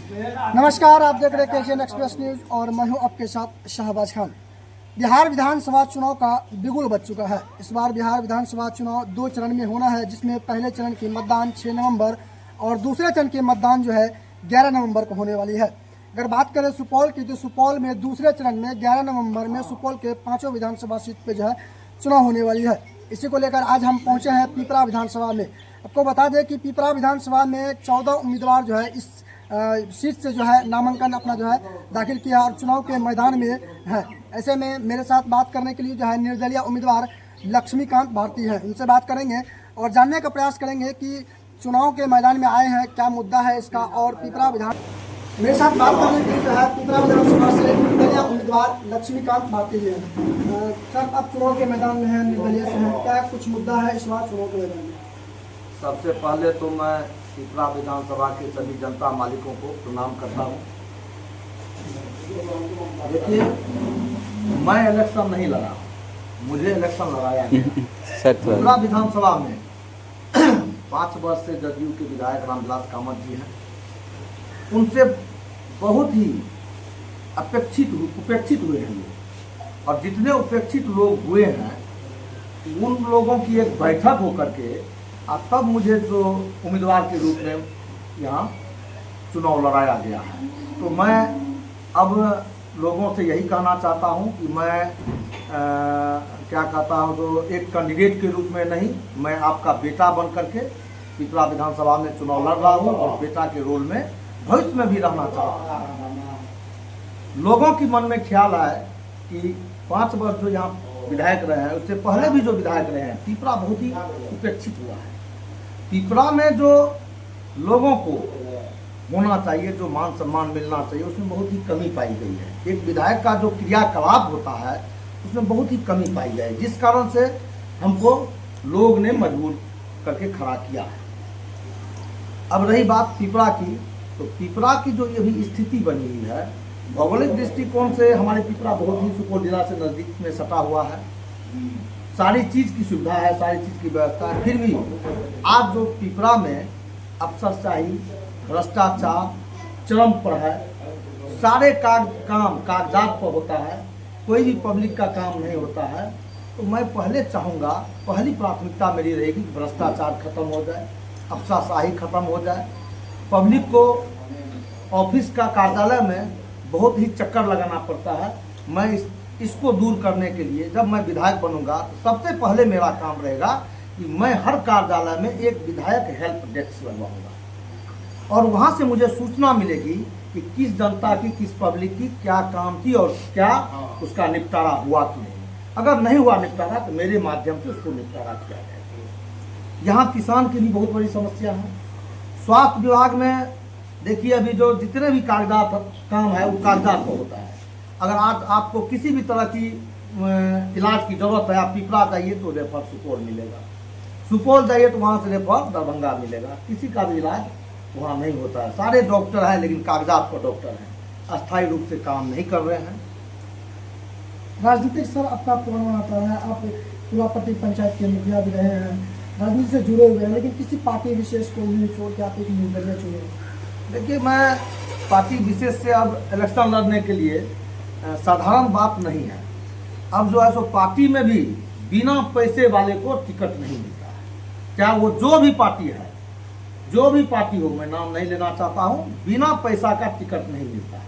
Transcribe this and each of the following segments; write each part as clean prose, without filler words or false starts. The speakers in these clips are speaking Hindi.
नमस्कार, आप देख रहे हैं केजीएन एक्सप्रेस न्यूज और मैं हूं आपके साथ शहबाज खान। बिहार विधानसभा चुनाव का बिगुल बज चुका है। इस बार बिहार विधानसभा चुनाव 2 चरण में होना है, जिसमें पहले चरण की मतदान 6 नवंबर और दूसरे चरण की मतदान जो है 11 नवंबर को होने वाली है। अगर बात करें सुपौल की, तो सुपौल में दूसरे चरण में 11 नवंबर में सुपौल के 5 विधानसभा सीट पे जो है चुनाव होने वाली है। इसी को लेकर आज हम पहुंचे हैं पिपरा विधानसभा में। आपको बता दें कि पिपरा विधानसभा में 14 उम्मीदवार जो है इस सीट से जो है नामांकन अपना जो है दाखिल किया और चुनाव के मैदान में है। ऐसे में मेरे साथ बात करने के लिए जो है निर्दलीय उम्मीदवार लक्ष्मीकांत भारती हैं। उनसे बात करेंगे और जानने का प्रयास करेंगे कि चुनाव के मैदान में आए हैं, क्या मुद्दा है इसका। और पिपरा विधान मेरे साथ बात करने के लिए जो है पिपरा विधानसभा से निर्दलीय उम्मीदवार लक्ष्मीकांत भारती जी हैं। सर, आप चुनाव के मैदान में हैं, निर्दलीय से हैं, क्या कुछ मुद्दा है इस बार चुनाव के मैदान में? सबसे पहले तो मैं पिपरा विधानसभा के सभी जनता मालिकों को प्रणाम करता हूँ। देखिए, मैं इलेक्शन नहीं लड़ा, मुझे इलेक्शन लड़ाया गया। पिपरा विधानसभा में 5 वर्ष से जदयू के विधायक रामविलास कामत जी हैं। उनसे बहुत ही उपेक्षित हुए हैं लोग, और जितने उपेक्षित लोग हुए हैं उन लोगों की एक बैठक होकर के तब मुझे जो उम्मीदवार के रूप में यहाँ चुनाव लड़ाया गया है। तो मैं अब लोगों से यही कहना चाहता हूँ कि मैं क्या कहता हूँ, तो एक कैंडिडेट के रूप में नहीं, मैं आपका बेटा बन करके पिपरा विधानसभा में चुनाव लड़ रहा हूँ और बेटा के रोल में भविष्य में भी रहना चाहता हूँ। लोगों की मन में ख्याल है कि 5 वर्ष जो यहाँ विधायक रहे हैं, उससे पहले भी जो विधायक रहे हैं, पिपरा बहुत ही उपेक्षित हुआ है। पिपरा में जो लोगों को होना चाहिए, जो मान सम्मान मिलना चाहिए, उसमें बहुत ही कमी पाई गई है। एक विधायक का जो क्रियाकलाप होता है उसमें बहुत ही कमी पाई गई, जिस कारण से हमको लोग ने मजबूर करके खड़ा किया है। अब रही बात पिपरा की, तो पिपरा की जो ये भी स्थिति बनी हुई है, भौगोलिक दृष्टिकोण से हमारे पिपरा बहुत ही सुपौल जिला से नज़दीक में सटा हुआ है। सारी चीज़ की सुविधा है, सारी चीज़ की व्यवस्था है। फिर भी आज जो पिपरा में अफसरशाही, भ्रष्टाचार चरम पर है। सारे काम कागजात पर होता है, कोई भी पब्लिक का काम नहीं होता है। तो मैं पहले चाहूँगा, पहली प्राथमिकता मेरी रहेगी कि भ्रष्टाचार खत्म हो जाए, अफसरशाही खत्म हो जाए। पब्लिक को ऑफिस का कार्यालय में बहुत ही चक्कर लगाना पड़ता है। मैं इसको दूर करने के लिए जब मैं विधायक बनूंगा तो सबसे पहले मेरा काम रहेगा कि मैं हर कार्यालय में एक विधायक हेल्प डेस्क लगवाऊंगा, और वहां से मुझे सूचना मिलेगी कि किस जनता की, किस पब्लिक की क्या काम थी और क्या उसका निपटारा हुआ कि नहीं। अगर नहीं हुआ निपटारा तो मेरे माध्यम से उसको निपटारा किया जाएगा। यहाँ किसान की भी बहुत बड़ी समस्या है। स्वास्थ्य विभाग में देखिए, अभी जो जितने भी कागजात काम है वो कागजात पर होता है। अगर आज आपको किसी भी तरह की इलाज की जरूरत है, आप पिपरा जाइए तो रेफर सुपौल मिलेगा, सुपौल जाइए तो वहाँ से रेफर दरभंगा मिलेगा। किसी का भी इलाज वहाँ नहीं होता है। सारे डॉक्टर हैं लेकिन कागजात पर डॉक्टर हैं, अस्थायी रूप से काम नहीं कर रहे हैं। राजनीतिक सर आपका कौन आता है? आप कुलापट्टी पंचायत के मुखिया भी रहे हैं, राजनीति से जुड़े हुए हैं, लेकिन किसी पार्टी विशेष को नहीं छोड़ के आप एक निर्दलीय चुने। देखिए, मैं पार्टी विशेष से अब इलेक्शन लड़ने के लिए साधारण बात नहीं है। अब जो है सो पार्टी में भी बिना पैसे वाले को टिकट नहीं मिलता है। क्या वो जो भी पार्टी है, जो भी पार्टी हो, मैं नाम नहीं लेना चाहता हूँ, बिना पैसा का टिकट नहीं मिलता है।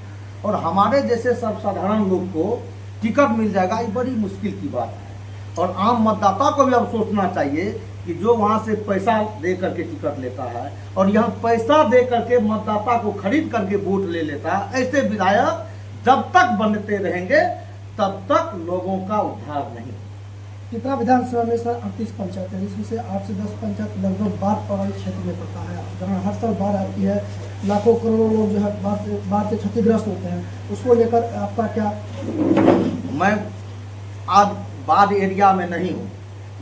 और हमारे जैसे सब साधारण लोग को टिकट मिल जाएगा, ये बड़ी मुश्किल की बात है। और आम मतदाता को भी अब सोचना चाहिए कि जो वहाँ से पैसा दे करके टिकट लेता है और यहाँ पैसा दे करके मतदाता को खरीद करके वोट ले लेता है, ऐसे विधायक जब तक बनते रहेंगे तब तक लोगों का उद्धार नहीं। पिपरा विधानसभा में सर 38 पंचायत है, जिसमें से 8 से 10 पंचायत लगभग बाढ़ प्रभावित क्षेत्र में पड़ता है, जहाँ हर साल बाढ़ आती है। लाखों करोड़ों लोग जो है बाढ़ से क्षतिग्रस्त होते हैं। उसको लेकर आपका क्या? मैं आज बाढ़ एरिया में नहीं हूँ,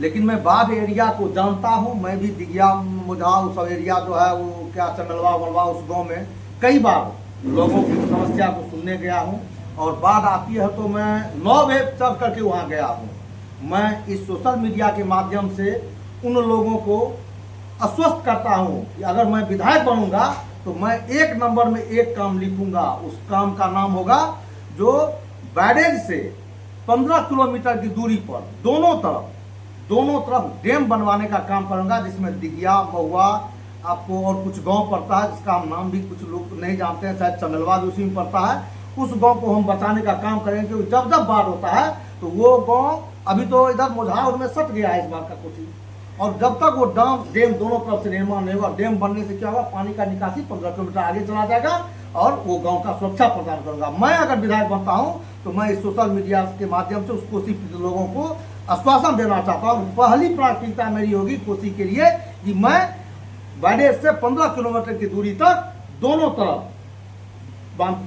लेकिन मैं बाढ़ एरिया को जानता हूँ। मैं भी दिघिया, मुझा, वो सब एरिया जो है वो क्या चमेलवा वलवा, उस गाँव में कई बार लोगों की समस्या को सुनने गया हूँ। और बाढ़ आती है तो मैं 9 बजे चढ़ करके वहाँ गया हूँ। मैं इस सोशल मीडिया के माध्यम से उन लोगों को आश्वस्त करता हूँ कि अगर मैं विधायक बनूंगा तो मैं एक नंबर में एक काम लिखूंगा। उस काम का नाम होगा जो बैरेज से 15 किलोमीटर की दूरी पर दोनों तरफ डैम बनवाने का काम करूंगा, जिसमें दिगिया, महुआ, आपको और कुछ गांव पड़ता है जिसका हम नाम भी कुछ लोग नहीं जानते हैं, शायद चमेलवा भी उसी में पड़ता है। उस गांव को हम बचाने का काम करेंगे, क्योंकि जब जब बाढ़ होता है तो वो गांव, अभी तो इधर मोझाउर में सट गया है इस बार का कोसी, और जब तक वो डैम दोनों तरफ से निर्माण नहीं होगा, डैम बनने से क्या होगा, पानी का निकासी 15 किलोमीटर आगे चला जाएगा और वो गांव का सुरक्षा प्रदान करूंगा। मैं अगर विधायक बनता हूं तो मैं इस सोशल मीडिया के माध्यम से उस कोसी पीड़ित लोगों को आश्वासन देना चाहता हूं। पहली प्राथमिकता मेरी होगी कोसी के लिए कि मैं बैरेज से 15 किलोमीटर की दूरी तक दोनों तरफ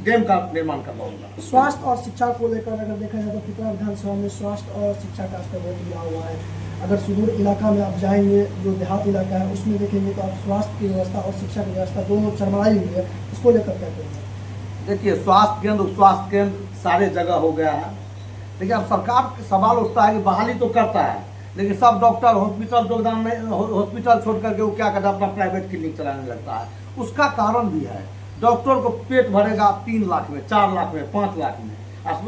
डैम का निर्माण करवाऊंगा। स्वास्थ्य और शिक्षा को लेकर अगर देखा जाए तो पिपरा विधानसभा में स्वास्थ्य और शिक्षा का स्तर बहुत गिरा हुआ है। अगर सुदूर इलाका में आप जाएंगे, जो देहात इलाका है, उसमें देखेंगे तो आप स्वास्थ्य की व्यवस्था और शिक्षा की व्यवस्था दोनों चरमराई हुई है। इसको लेकर क्या कहेंगे? देखिए, स्वास्थ्य केंद्र सारे जगह हो गया है, लेकिन अब सरकार सवाल उठता है कि बहाली तो करता है, लेकिन सब डॉक्टर हॉस्पिटल छोड़ करके वो क्या करता है, अपना प्राइवेट क्लिनिक चलाने लगता है। उसका कारण भी है, डॉक्टर को पेट भरेगा 3 लाख में, 4 लाख में, 5 लाख में,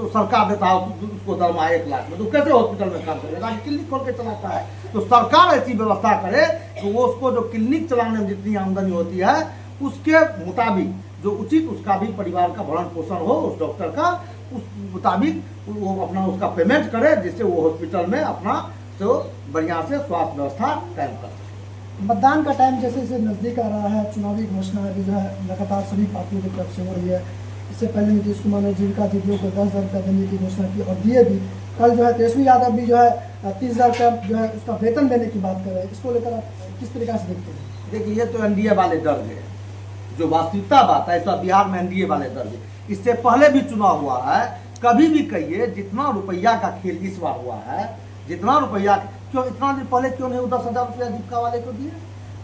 सरकार देता है उसको दरमा 1 लाख में, तो कैसे हॉस्पिटल में काम करेगा? क्लिनिक खोल के चलाता है। तो सरकार ऐसी व्यवस्था करे कि वो उसको जो क्लिनिक चलाने में जितनी आमदनी होती है उसके मुताबिक जो उचित उसका भी परिवार का भरण पोषण हो, उस डॉक्टर का उस मुताबिक वो अपना उसका पेमेंट करे, जिससे वो हॉस्पिटल में अपना तो बढ़िया से स्वास्थ्य व्यवस्था कायम कर सके। मतदान का टाइम जैसे जैसे नजदीक आ रहा है, चुनावी घोषणा अभी जो है लगातार सभी पार्टियों की तरफ से हो रही है। इससे पहले नीतीश कुमार ने जीविका दीदियों को 10,000 रुपया देने की घोषणा की और दिए भी। कल जो है तेजस्वी यादव भी जो है 30,000 रुपया जो है उसका वेतन देने की बात कर रहे हैं। इसको लेकर आप किस तरीके से देखते हैं? देखिए, ये तो एनडीए वाले डर गए, जो वास्तविकता बात है, ऐसा बिहार में एनडीए वाले डर गए। इससे पहले भी चुनाव हुआ है, कभी भी कहिए जितना रुपया का खेल इस बार हुआ है, जितना रुपया, क्यों इतना दिन पहले क्यों नहीं 10,000 रुपया जीविका वाले को दिए?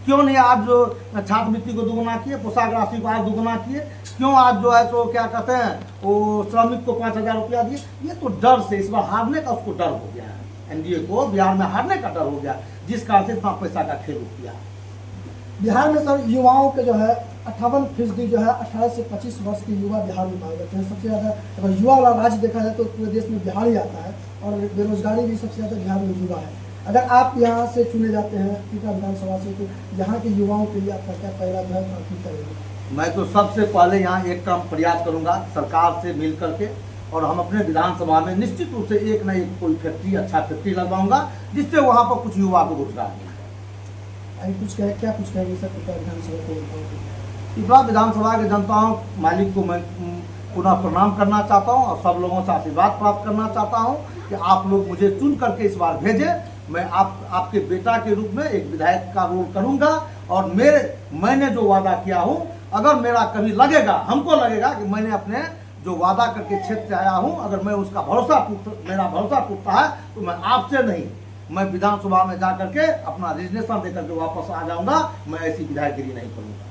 क्यों नहीं आज जो छात्रवृत्ति को दोगुना किए, पोशाक राशि को आज दोगुना किए? क्यों आज जो है तो क्या कहते हैं वो श्रमिक को 5,000 रुपया दिए? ये तो डर से, इस बार हारने का उसको डर हो गया है। एनडीए को बिहार में हारने का डर हो गया, जिस कारण से इतना पैसा का खेल उठ गया। बिहार में सर युवाओं के जो है 58% जो है 18 से 25 वर्ष के युवा बिहार में पाए जाते हैं। सबसे ज़्यादा अगर युवा वाला राज्य देखा जाए तो पूरे देश में बिहार ही आता है, और बेरोजगारी भी सबसे ज़्यादा बिहार में युवा है। अगर आप यहाँ से चुने जाते हैं पिपरा विधानसभा से, तो यहाँ के युवाओं के लिए आपका क्या पहला जो है प्राथमिकता रहेगी? मैं तो सबसे पहले यहाँ एक काम प्रयास करूँगा सरकार से मिल करके, और हम अपने विधानसभा में निश्चित रूप से एक न एक कोई फैक्ट्री, अच्छा फैक्ट्री लगवाऊंगा, जिससे वहाँ पर कुछ युवा को रोजगार मिले। क्या कुछ कहेंगे सर पिपरा विधानसभा को? पिपरा विधानसभा के जनताओं मालिक को मैं पुनः प्रणाम करना चाहता हूं, और सब लोगों से आशीर्वाद प्राप्त करना चाहता हूं कि आप लोग मुझे चुन करके इस बार भेजें। मैं आपके बेटा के रूप में एक विधायक का रोल करूंगा, और मैंने जो वादा किया हूं, अगर मेरा कभी लगेगा, हमको लगेगा कि मैंने अपने जो वादा करके क्षेत्र से आया हूं, अगर मैं उसका मेरा भरोसा टूटता है, तो मैं आपसे नहीं, मैं विधानसभा में जा करके अपना रिजनेशन देकर के वापस आ जाऊंगा। मैं ऐसी विधायकगिरी नहीं करूंगा।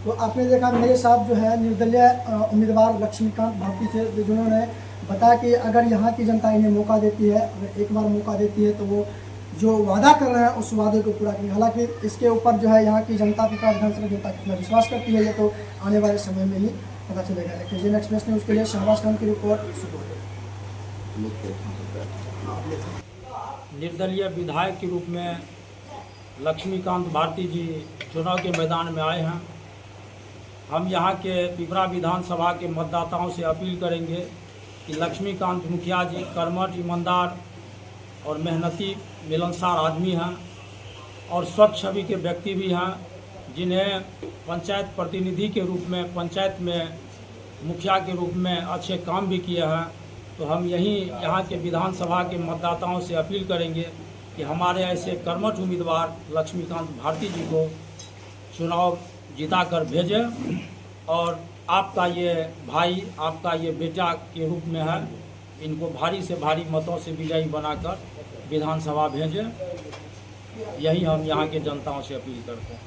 तो आपने देखा मेरे साथ जो है निर्दलीय उम्मीदवार लक्ष्मीकांत भारती थे, जिन्होंने बताया कि अगर यहाँ की जनता इन्हें मौका देती है, अगर एक बार मौका देती है तो वो जो वादा कर रहे हैं उस वादे को पूरा करेंगे। हालांकि इसके ऊपर जो है यहाँ की जनता, पिपरा विधानसभा जनता कितना विश्वास करती है, ये तो आने वाले समय में ही पता चलेगा। केजीएन एक्सप्रेस न्यूज़ के लिए शहबाज खान की रिपोर्ट। निर्दलीय विधायक के रूप में लक्ष्मीकांत भारती जी चुनाव के मैदान में आए हैं। हम यहाँ के पिपरा विधानसभा के मतदाताओं से अपील करेंगे कि लक्ष्मीकांत मुखिया जी कर्मठ, ईमानदार और मेहनती, मिलनसार आदमी हैं, और स्वच्छ छवि के व्यक्ति भी हैं, जिन्हें पंचायत प्रतिनिधि के रूप में, पंचायत में मुखिया के रूप में अच्छे काम भी किए हैं। तो हम यहाँ के विधानसभा के मतदाताओं से अपील करेंगे कि हमारे ऐसे कर्मठ उम्मीदवार लक्ष्मीकांत भारती जी को चुनाव जिता कर भेजें, और आपका ये भाई, आपका ये बेटा के रूप में है, इनको भारी से भारी मतों से विजयी बनाकर विधानसभा भेजें। यही हम यहाँ के जनताओं से अपील करते हैं।